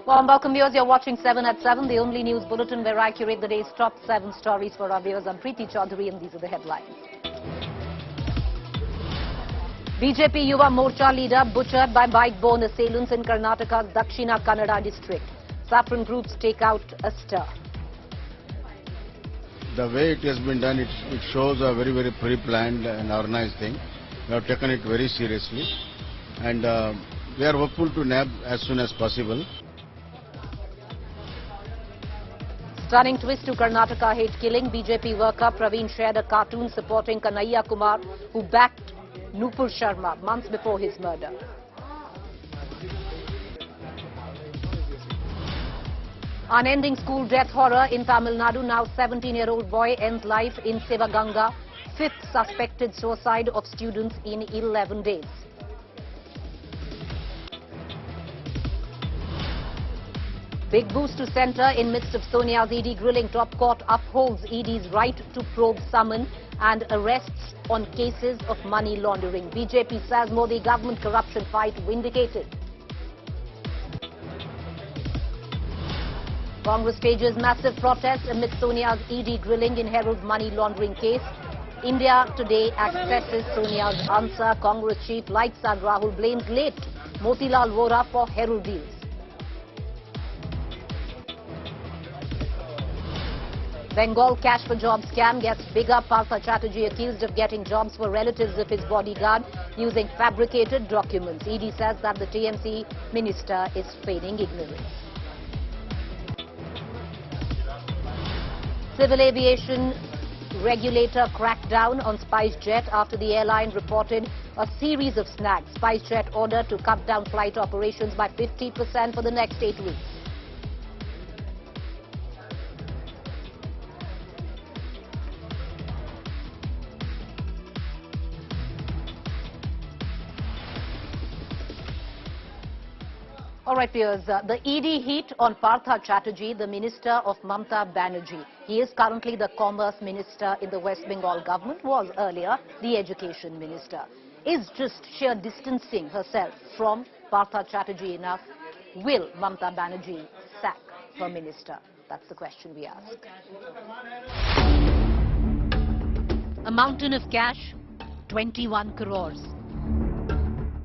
Warm welcome viewers, you're watching 7 at 7, the only news bulletin where I curate the day's top 7 stories for our viewers. I'm Partha Chatterjee and these are the headlines. BJP Yuva Morcha leader butchered by bike-borne assailants in Karnataka's Dakshina Kannada district. Saffron groups take out a stir. The way it has been done, it shows a very pre-planned and organized thing. We have taken it very seriously and we are hopeful to nab as soon as possible. Stunning twist to Karnataka hate killing. BJP worker Praveen shared a cartoon supporting Kanwariya Kumar, who backed Nupur Sharma months before his murder. Unending school death horror in Tamil Nadu. Now 17-year-old boy ends life in Sivaganga. Fifth suspected suicide of students in 11 days. Big boost to centre in midst of Sonia's ED grilling. Top court upholds ED's right to probe summon and arrests on cases of money laundering. BJP says Modi government corruption fight vindicated. Congress stages massive protests amid Sonia's ED grilling in Herald's money laundering case. India Today accesses Sonia's answer. Congress chief, like Sad Rahul, blames late Motilal Vora for Herald deals. Bengal cash for jobs scam gets bigger. Partha Chatterjee accused of getting jobs for relatives of his bodyguard using fabricated documents. ED says that the TMC minister is feigning ignorance. Civil aviation regulator cracked down on SpiceJet after the airline reported a series of snags. SpiceJet ordered to cut down flight operations by 50% for the next 8 weeks. All right, viewers, the ED heat on Partha Chatterjee, the minister of Mamata Banerjee. He is currently the commerce minister in the West Bengal government, was earlier the education minister. Is just sheer distancing herself from Partha Chatterjee enough? Will Mamata Banerjee sack her minister? That's the question we ask. A mountain of cash, 21 crores.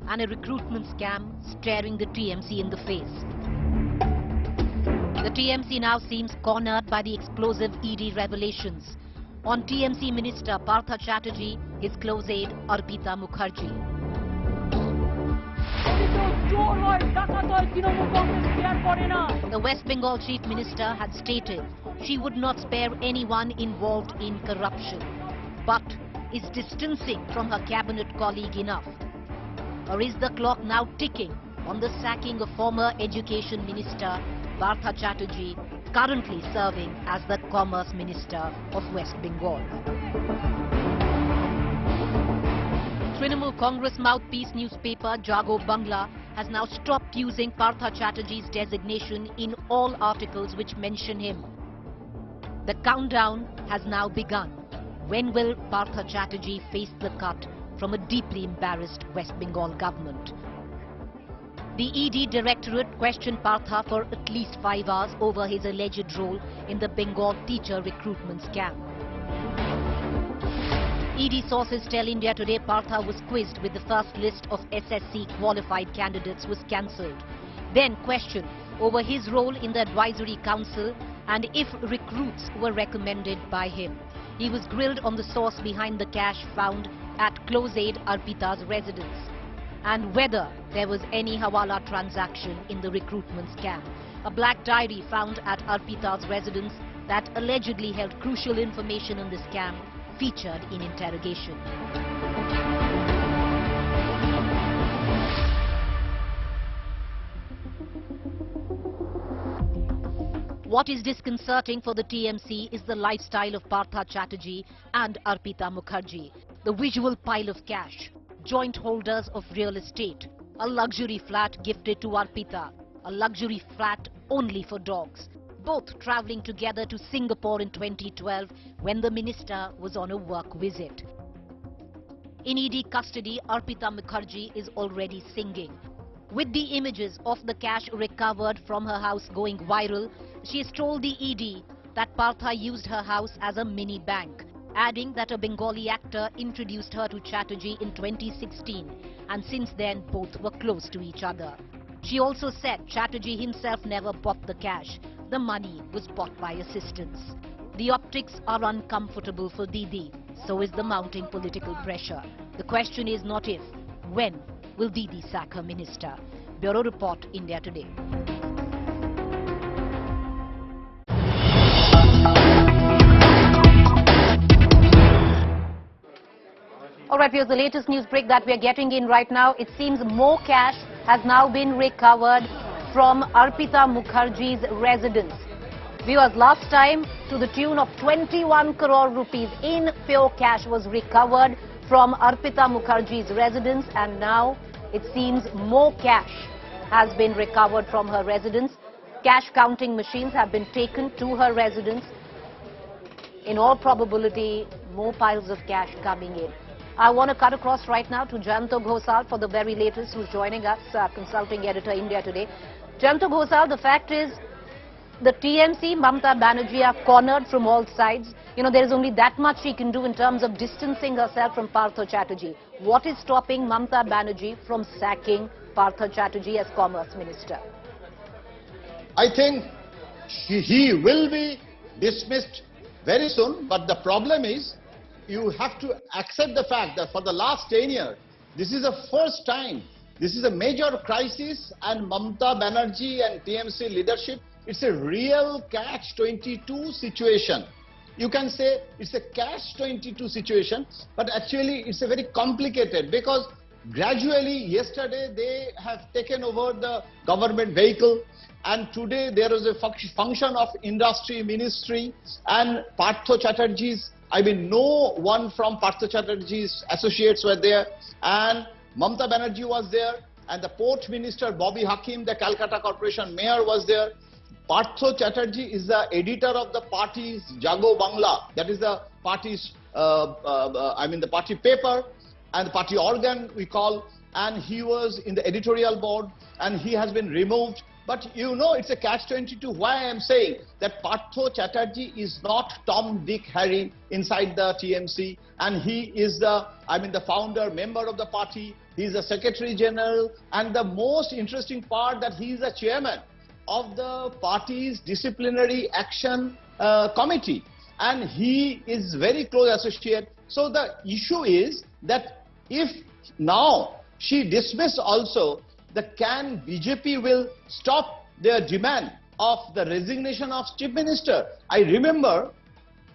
And a recruitment scam staring the TMC in the face. The TMC now seems cornered by the explosive ED revelations. On TMC Minister Partha Chatterjee, his close aide Arpita Mukherjee. The West Bengal Chief Minister had stated she would not spare anyone involved in corruption, but is distancing from her cabinet colleague enough? Or is the clock now ticking on the sacking of former Education Minister Partha Chatterjee, currently serving as the Commerce Minister of West Bengal? Trinamool Congress mouthpiece newspaper Jago Bangla has now stopped using Partha Chatterjee's designation in all articles which mention him. The countdown has now begun. When will Partha Chatterjee face the cut from a deeply embarrassed West Bengal government? The ED Directorate questioned Partha for at least 5 hours over his alleged role in the Bengal teacher recruitment scam. ED sources tell India Today Partha was quizzed with the first list of SSC qualified candidates was cancelled. Then questioned over his role in the advisory council and if recruits were recommended by him. He was grilled on the source behind the cash found at close aide Arpita's residence and whether there was any hawala transaction in the recruitment scam. A black diary found at Arpita's residence that allegedly held crucial information on the scam featured in interrogation. What is disconcerting for the TMC is the lifestyle of Partha Chatterjee and Arpita Mukherjee. The visual pile of cash, joint holders of real estate, a luxury flat gifted to Arpita, a luxury flat only for dogs, both travelling together to Singapore in 2012 when the minister was on a work visit. In ED custody, Arpita Mukherjee is already singing. With the images of the cash recovered from her house going viral, she has told the ED that Partha used her house as a mini bank, adding that a Bengali actor introduced her to Chatterjee in 2016 and since then both were close to each other. She also said Chatterjee himself never bought the cash. The money was bought by assistance. The optics are uncomfortable for Didi. So is the mounting political pressure. The question is not if, when will Didi sack her minister? Bureau Report, India Today. All right, here's the latest news break that we are getting in right now. It seems more cash has now been recovered from Arpita Mukherjee's residence. Viewers, last time to the tune of 21 crore rupees in pure cash was recovered from Arpita Mukherjee's residence, and now it seems more cash has been recovered from her residence. Cash counting machines have been taken to her residence. In all probability, more piles of cash coming in. I want to cut across right now to Janto Ghosal for the very latest, who's joining us, consulting editor, India Today. Janto Ghosal, the fact is, the TMC, Mamata Banerjee, are cornered from all sides. You know, there is only that much she can do in terms of distancing herself from Partha Chatterjee. What is stopping Mamata Banerjee from sacking Partha Chatterjee as Commerce Minister? I think he will be dismissed very soon, but the problem is, you have to accept the fact that for the last 10 years, this is the first time, this is a major crisis, and Mamata Banerjee and TMC leadership, it's a real catch-22 situation. You can say it's a catch-22 situation, but actually it's a very complicated, because gradually yesterday they have taken over the government vehicle, and today there is a function of industry ministry, and Partha Chatterjee's, no one from Partha Chatterjee's associates were there, and Mamata Banerjee was there, and the Port Minister Bobby Hakim, the Calcutta Corporation Mayor, was there. Partha Chatterjee is the editor of the party's Jago Bangla, that is the party's, the party paper and the party organ we call, and he was in the editorial board, and he has been removed. But you know, it's a catch-22. Why I am saying that Partha Chatterjee is not Tom, Dick, Harry inside the TMC, and he is the, the founder, member of the party. He is the Secretary General, and the most interesting part that he is the chairman of the party's disciplinary action committee, and he is very close associate. So the issue is that if now she dismissed also, can BJP will stop their demand of the resignation of Chief Minister? I remember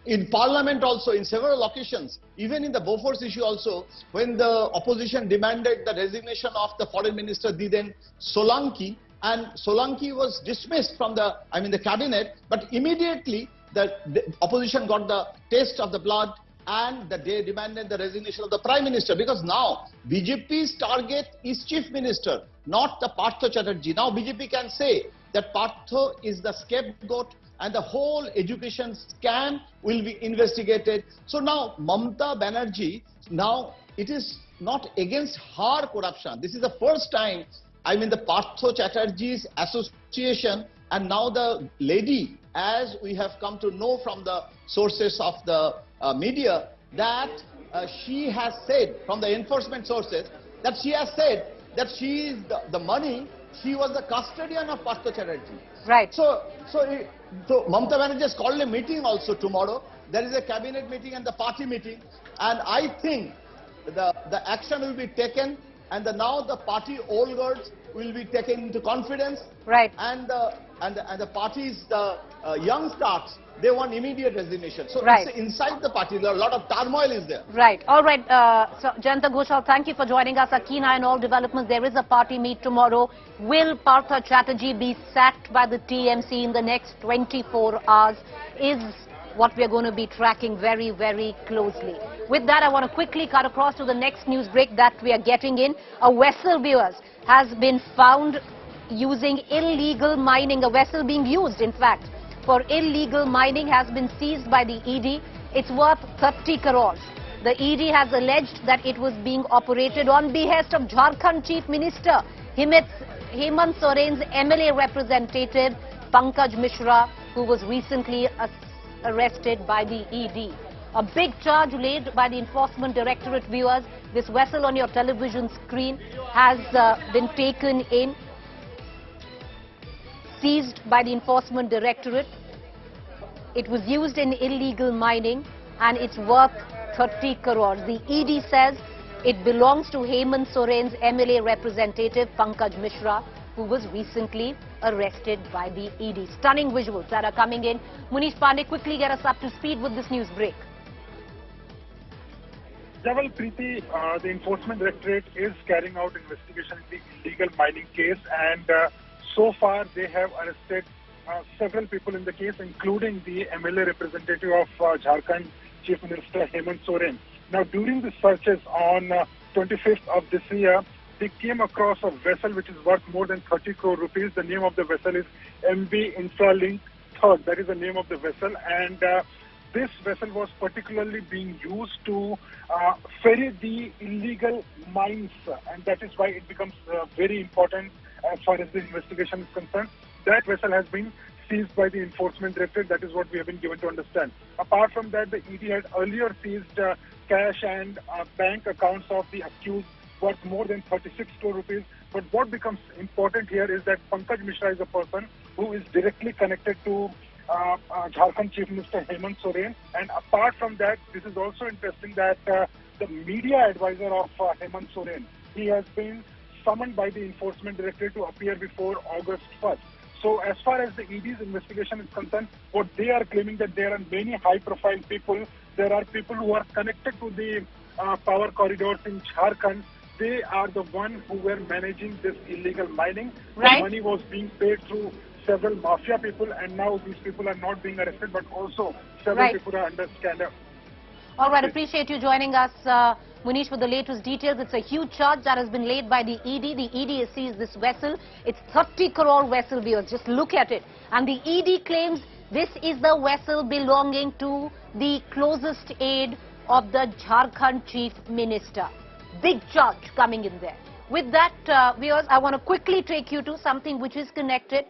in Parliament also, in several occasions, even in the Bofors issue also, when the opposition demanded the resignation of the Foreign Minister, the then Solanki, and Solanki was dismissed from the, the cabinet, but immediately the opposition got the taste of the blood, and they demanded the resignation of the Prime Minister, because now BJP's target is Chief Minister, not the Partha Chatterjee. Now BJP can say that Partha is the scapegoat and the whole education scam will be investigated. So now Mamata Banerjee, now it is not against her corruption. This is the first time, the Partha Chatterjee's association, and now the lady, as we have come to know from the sources of the media, that she has said, from the enforcement sources, that she has said that she is the money, she was the custodian of Partha Chatterjee. Right. So Mamata Banerjee has called a meeting also tomorrow. There is a cabinet meeting and the party meeting, and I think the action will be taken, and now the party old guards will be taken into confidence. Right. And the party's young stars, they want immediate resignation. So right. It's inside the party, there are a lot of turmoil is there. Right. All right. So Jayanta Ghoshal, thank you for joining us. A keen eye on all developments. There is a party meet tomorrow. Will Partha Chatterjee be sacked by the TMC in the next 24 hours? Is what we are going to be tracking very, very closely. With that, I want to quickly cut across to the next news break that we are getting in. A vessel, viewers, has been found using illegal mining. A vessel being used, in fact, for illegal mining has been seized by the ED. It's worth 30 crores. The ED has alleged that it was being operated on behest of Jharkhand Chief Minister Hemant Soren's MLA representative Pankaj Mishra, who was recently arrested by the ED. A big charge laid by the Enforcement Directorate. Viewers, this vessel on your television screen has been taken in, seized by the Enforcement Directorate. It was used in illegal mining and it's worth 30 crores. The ED says it belongs to Hemant Soren's MLA representative Pankaj Mishra, who was recently arrested by the ED. Stunning visuals that are coming in. Munish Pandey, quickly get us up to speed with this news break. Well, Preeti, the Enforcement Directorate is carrying out investigation in the illegal mining case, and so far they have arrested several people in the case, including the MLA representative of Jharkhand, Chief Minister Hemant Soren. Now, during the searches on 25th of this year, they came across a vessel which is worth more than 30 crore rupees. The name of the vessel is MV Infralink 3rd. That is the name of the vessel, and this vessel was particularly being used to ferry the illegal mines, and that is why it becomes very important as far as the investigation is concerned. That vessel has been seized by the Enforcement Directorate. That is what we have been given to understand. Apart from that, the ED had earlier seized cash and bank accounts of the accused worth more than 36 crore rupees. But what becomes important here is that Pankaj Mishra is a person who is directly connected to Jharkhand Chief Minister Hemant Soren. And apart from that, this is also interesting that the media advisor of Hemant Soren, he has been summoned by the Enforcement Directorate to appear before August 1st. So as far as the ED's investigation is concerned, what they are claiming that there are many high-profile people. There are people who are connected to the power corridors in Jharkhand. They are the ones who were managing this illegal mining. Right. The money was being paid through several mafia people, and now these people are not being arrested, but also several people are under scandal. All right, appreciate you joining us, Munish, for the latest details. It's a huge charge that has been laid by the ED. The ED has seized this vessel. It's 30 crore vessel, viewers. Just look at it. And the ED claims this is the vessel belonging to the closest aide of the Jharkhand Chief Minister. Big charge coming in there. With that, viewers, I want to quickly take you to something which is connected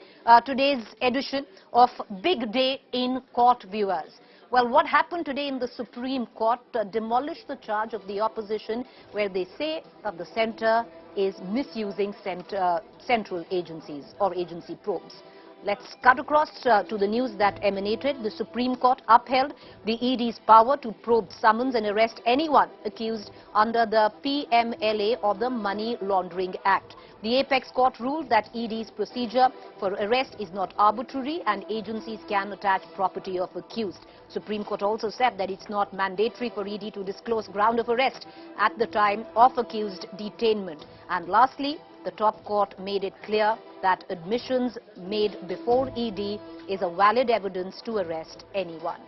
today's edition of Big Day in Court, viewers. Well, what happened today in the Supreme Court demolished the charge of the opposition, where they say that the centre is misusing central agencies or agency probes. Let's cut across to the news that emanated. The Supreme Court upheld the ED's power to probe, summons and arrest anyone accused under the PMLA or the Money Laundering Act. The Apex Court ruled that ED's procedure for arrest is not arbitrary and agencies can attach property of accused. Supreme Court also said that it's not mandatory for ED to disclose ground of arrest at the time of accused detainment. And lastly, the top court made it clear that admissions made before ED is a valid evidence to arrest anyone.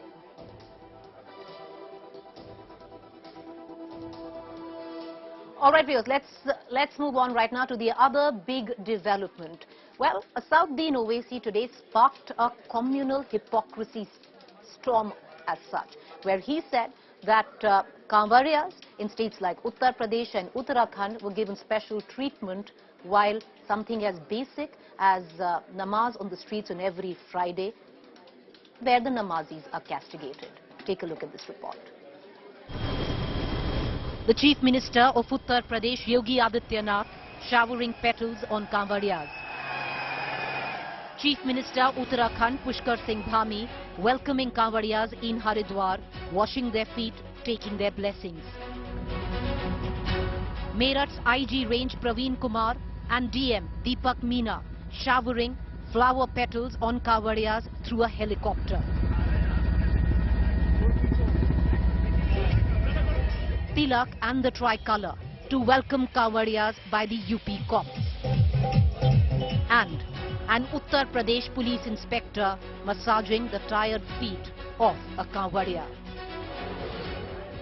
All right, viewers, let's move on right now to the other big development. Well, Asauddin Owaisi today sparked a communal hypocrisy storm as such, where he said that Kanwariyas in states like Uttar Pradesh and Uttarakhand were given special treatment, while something as basic as namaz on the streets on every Friday, where the namazis are castigated. Take a look at this report. The Chief Minister of Uttar Pradesh, Yogi Adityanath, showering petals on Kanwariyas. Chief Minister Uttarakhand, Pushkar Singh Dhami, welcoming Kanwariyas in Haridwar, washing their feet, taking their blessings. Meerut's IG Range Praveen Kumar and DM Deepak Meena showering flower petals on Kanwariyas through a helicopter. Tilak and the tricolour to welcome Kanwariyas by the UP cops. And an Uttar Pradesh police inspector massaging the tired feet of a Kanwariya.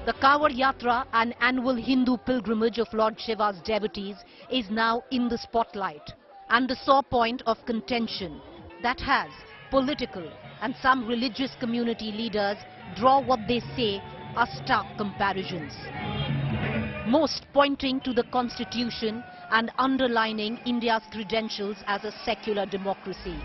The Kanwar Yatra, an annual Hindu pilgrimage of Lord Shiva's devotees, is now in the spotlight and the sore point of contention that has political and some religious community leaders draw what they say are stark comparisons. Most pointing to the constitution and underlining India's credentials as a secular democracy.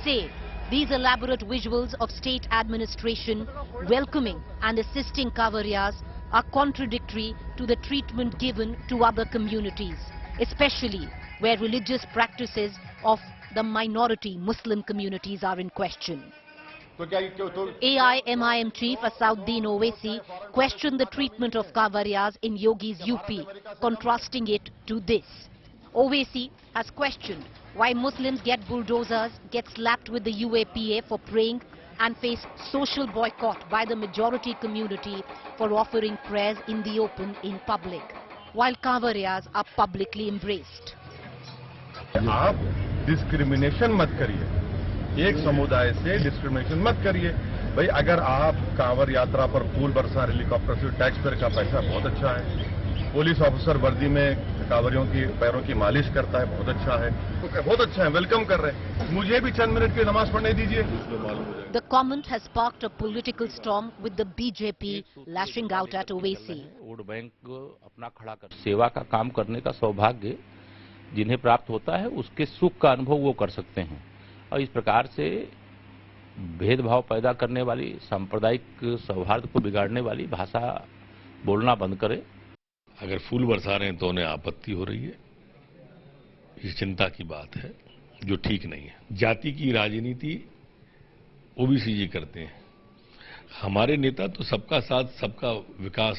Say, these elaborate visuals of state administration welcoming and assisting Kanwariyas are contradictory to the treatment given to other communities, especially where religious practices of the minority Muslim communities are in question. AIMIM chief Asauddin Owaisi questioned the treatment of Kanwariyas in Yogi's UP, contrasting it to this. Owaisi has questioned why Muslims get bulldozers, get slapped with the UAPA for praying and face social boycott by the majority community for offering prayers in the open in public, while Kanwariyas are publicly embraced. आप discrimination मत करिए, एक समुदाय से discrimination मत करिए। भाई अगर आप कांवर यात्रा पर फूल बरसा हेलीकॉप्टर से टैक्स पेयर का पैसा बहुत अच्छा है, पुलिस ऑफिसर वर्दी में कांवरियों की पैरों की मालिश करता है, बहुत अच्छा है, तो बहुत अच्छा है, वेलकम कर रहे हैं। मुझे भी चंद मिनट की नमाज पढ़ने दीजिए। The comment has sparked a political storm with the BJP lashing out at Owaisi. Vote bank अपना खड़ा कर सेवा का काम करने का सौभाग्य जिन्हें प्राप्त होता है उसके सुख का अनुभव वो कर सकते हैं, और इस प्रकार से भेदभाव पैदा करने वाली, सांप्रदायिक सौहार्द को बिगाड़ने वाली भाषा बोलना बंद करें। अगर फूल बरसा रहे हैं तो उन्हें आपत्ति हो रही है, ये चिंता की बात है, जो ठीक नहीं है। जाति की राजनीति ओबीसी जी करते हैं, हमारे नेता तो सबका साथ सबका विकास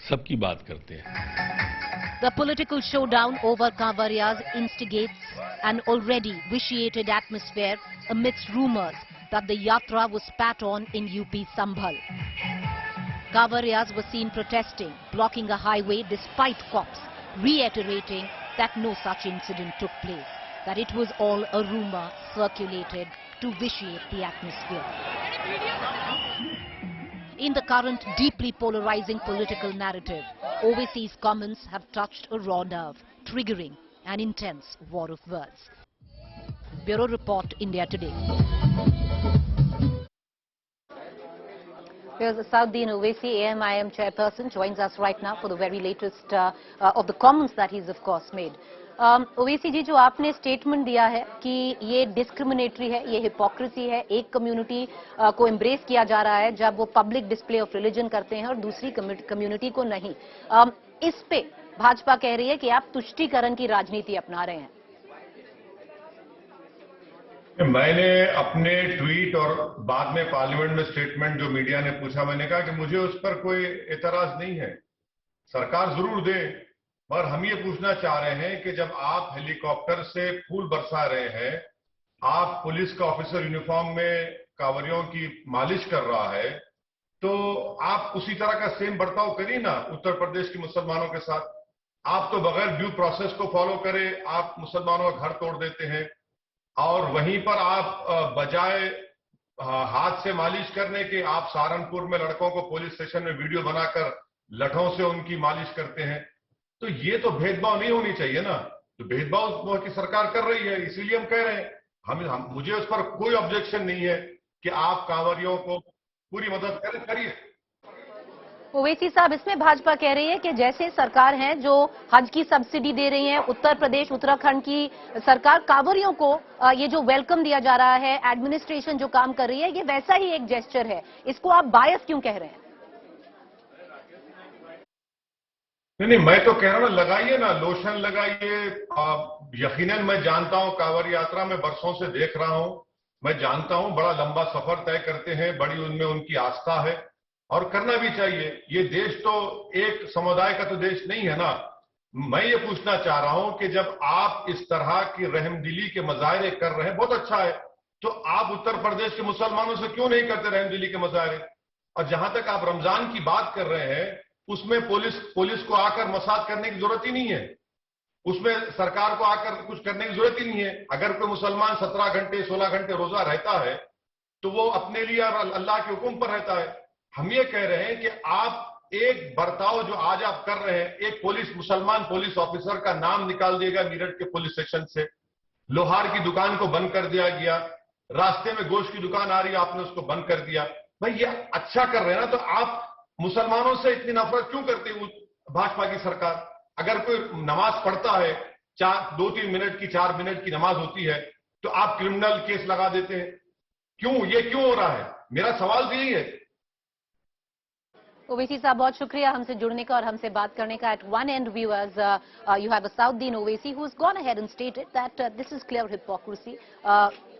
सबकी बात करते हैं। The political showdown over Kanwariyas instigates an already vitiated atmosphere amidst rumours that the yatra was spat on in UP Sambhal. Kanwariyas were seen protesting, blocking a highway despite cops reiterating that no such incident took place, that it was all a rumour circulated to vitiate the atmosphere. In the current deeply polarizing political narrative, Owaisi's comments have touched a raw nerve, triggering an intense war of words. Bureau Report, India Today. Here's Asauddin Owaisi, AIMIM chairperson, joins us right now for the very latest of the comments that he's of course made. Owaisi जी, जो आपने statement दिया है कि ये discriminatory है, ये hypocrisy है, एक कम्युनिटी को एम्ब्रेस किया जा रहा है जब वो पब्लिक डिस्प्ले ऑफ रिलीजन करते हैं और दूसरी कम्युनिटी को नहीं, इस पे भाजपा कह रही है कि आप तुष्टीकरण की राजनीति अपना रहे हैं। मैंने अपने ट्वीट और बाद में पार्लियामेंट में स्टेटमेंट जो मीडिया ने पूछा, मैंने कहा कि मुझे उस पर कोई एतराज नहीं है, सरकार जरूर दे, और हम ये पूछना चाह रहे हैं कि जब आप हेलीकॉप्टर से फूल बरसा रहे हैं, आप पुलिस का ऑफिसर यूनिफॉर्म में कांवरियों की मालिश कर रहा है, तो आप उसी तरह का सेम बर्ताव करिए ना उत्तर प्रदेश के मुसलमानों के साथ। आप तो बगैर ड्यू प्रोसेस को फॉलो करे आप मुसलमानों का घर तोड़ देते हैं, और वहीं पर आप बजाय हाथ से मालिश करने के आप सहारनपुर में लड़कों को पुलिस स्टेशन में वीडियो बनाकर लठों से उनकी मालिश करते हैं। तो ये तो भेदभाव नहीं होनी चाहिए ना, तो भेदभाव की सरकार कर रही है, इसीलिए हम कह रहे हैं, मुझे उस पर कोई ऑब्जेक्शन नहीं है कि आप कांवरियों को पूरी मदद करिए। ओवैसी साहब, इसमें भाजपा कह रही है कि जैसे सरकार है जो हज की सब्सिडी दे रही है, उत्तर प्रदेश उत्तराखंड की सरकार कांवरियों को ये जो वेलकम दिया जा रहा है, एडमिनिस्ट्रेशन जो काम कर रही है, ये वैसा ही एक जेस्चर है, इसको आप बायस क्यों कह रहे हैं? नहीं, मैं तो कह रहा हूं ना, लगाइए ना, लोशन लगाइए। यकीनन मैं जानता हूं, कांवर यात्रा में बरसों से देख रहा हूं, मैं जानता हूं बड़ा लंबा सफर तय करते हैं, बड़ी उनमें उनकी आस्था है और करना भी चाहिए। ये देश तो एक समुदाय का तो देश नहीं है ना। मैं ये पूछना चाह रहा हूं कि जब आप इस तरह की रहमदिली के मजाहरे कर रहे हैं, बहुत अच्छा है, तो आप उत्तर प्रदेश के मुसलमानों से क्यों नहीं करते रहमदिली के मजाहरे? और जहां तक आप रमजान की बात कर रहे हैं, उसमें पुलिस को आकर मसाज करने की जरूरत ही नहीं है, उसमें सरकार को आकर कुछ करने की जरूरत ही नहीं है। अगर कोई मुसलमान 17 घंटे 16 घंटे रोजा रहता है तो वो अपने लिए और अल्लाह के हुक्म पर रहता है। हम ये कह रहे हैं कि आप एक बर्ताव जो आज आप कर रहे हैं, एक मुसलमान पुलिस ऑफिसर का नाम निकाल दिएगा मेरठ के पुलिस स्टेशन से, लोहार की दुकान को बंद कर दिया गया, रास्ते में गोश्त की दुकान आ रही है, आपने उसको बंद कर दिया। भाई ये अच्छा कर रहे हैं ना, तो आप मुसलमानों से इतनी नफरत क्यों करते हो भाजपा की सरकार? अगर कोई नमाज पढ़ता है, 2-3 मिनट की 4 मिनट की नमाज होती है, तो आप क्रिमिनल केस लगा देते हैं। ये क्यों हो रहा है? मेरा सवाल तो यही है। ओवैसी साहब, बहुत शुक्रिया हमसे जुड़ने का और हमसे बात करने का. At one end, viewers, you have a Southeen Owaisi who's gone ahead and stated that this is clear hypocrisy.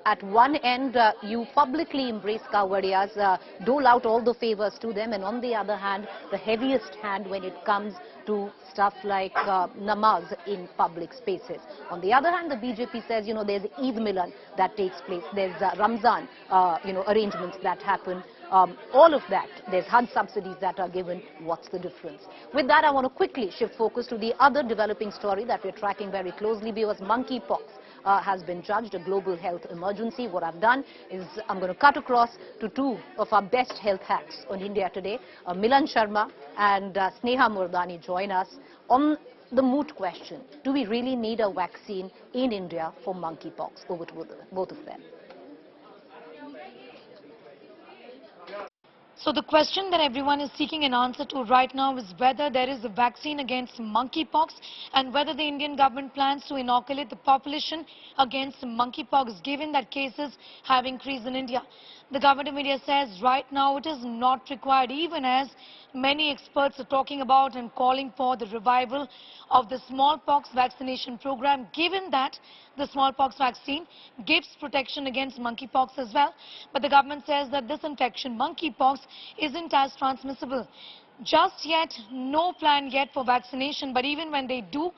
At one end, you publicly embrace Kanwariyas, dole out all the favors to them, and on the other hand, the heaviest hand when it comes to stuff like namaz in public spaces. On the other hand, the BJP says, there's Eid Milan that takes place, there's Ramzan, arrangements that happen. All of that, there's Hajj subsidies that are given. What's the difference? With that, I want to quickly shift focus to the other developing story that we're tracking very closely, because monkeypox has been judged a global health emergency. What I've done is I'm going to cut across to two of our best health hacks on India Today. Milan Sharma and Sneha Murdani join us on the moot question. Do we really need a vaccine in India for monkeypox? Over to both of them. So the question that everyone is seeking an answer to right now is whether there is a vaccine against monkeypox and whether the Indian government plans to inoculate the population against monkeypox, given that cases have increased in India. The government of India says right now it is not required, even as many experts are talking about and calling for the revival of the smallpox vaccination program, given that the smallpox vaccine gives protection against monkeypox as well. But the government says that this infection, monkeypox, isn't as transmissible. Just yet, no plan yet for vaccination, but even when they do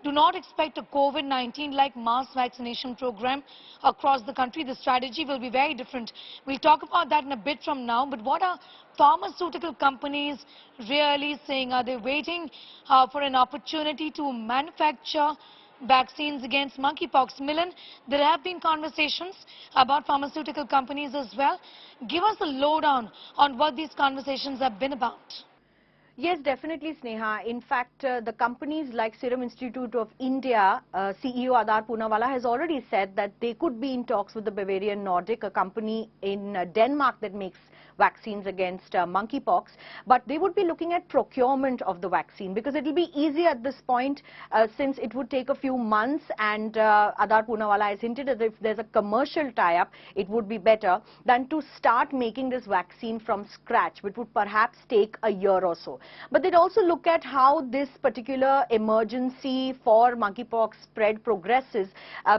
not expect a COVID-19-like mass vaccination program across the country. The strategy will be very different. We'll talk about that in a bit from now, but what are pharmaceutical companies really saying? Are they waiting for an opportunity to manufacture vaccines against monkeypox? Milan, there have been conversations about pharmaceutical companies as well. Give us a lowdown on what these conversations have been about. Yes, definitely, Sneha. In fact, the companies like Serum Institute of India, CEO Adar Poonawalla has already said that they could be in talks with the Bavarian Nordic, a company in Denmark that makes vaccines against monkeypox, but they would be looking at procurement of the vaccine, because it will be easy at this point since it would take a few months, and Adar Poonawalla has hinted that if there's a commercial tie-up, it would be better than to start making this vaccine from scratch, which would perhaps take a year or so. But they'd also look at how this particular emergency for monkeypox spread progresses,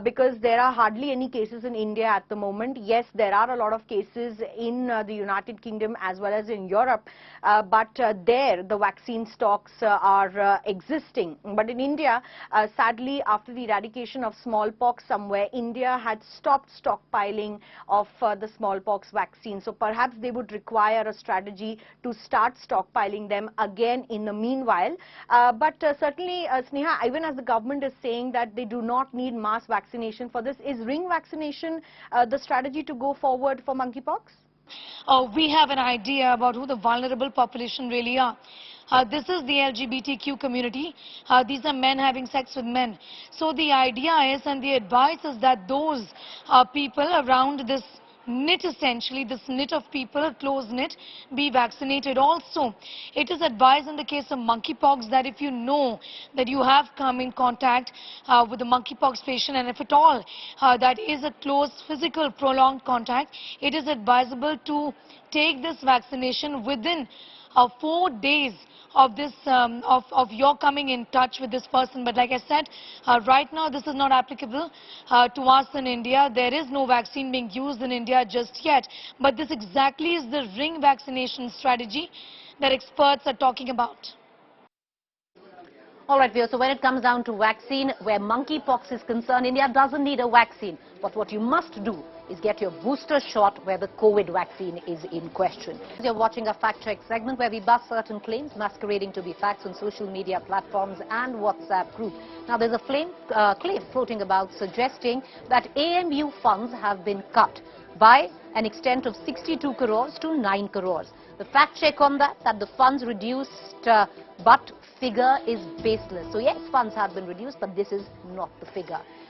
because there are hardly any cases in India at the moment. Yes, there are a lot of cases in the United Kingdom as well as in Europe, but there the vaccine stocks are existing. But in India, sadly, after the eradication of smallpox somewhere, India had stopped stockpiling of the smallpox vaccine. So perhaps they would require a strategy to start stockpiling them again in the meanwhile. But certainly, Sneha, even as the government is saying that they do not need mass vaccination for this, is ring vaccination the strategy to go forward for monkeypox? We have an idea about who the vulnerable population really are. This is the LGBTQ community. These are men having sex with men. So the idea is, and the advice is, that those people around this knit, essentially this knit of people, close knit, be vaccinated. Also, it is advised in the case of monkeypox that if you know that you have come in contact with a monkeypox patient, and if at all that is a close physical prolonged contact, it is advisable to take this vaccination within 4 days of this of your coming in touch with this person. But like I said, right now this is not applicable to us in India. There is no vaccine being used in India just yet, but this exactly is the ring vaccination strategy that experts are talking about. All right, Vio, so when it comes down to vaccine, where monkeypox is concerned, India doesn't need a vaccine. But what you must do is get your booster shot where the COVID vaccine is in question. You're watching a fact-check segment where we bust certain claims masquerading to be facts on social media platforms and WhatsApp group. Now, there's a claim floating about suggesting that AMU funds have been cut by an extent of 62 crores to 9 crores. The fact check on that the funds reduced, but figure is baseless. So yes, funds have been reduced, but this is not the figure.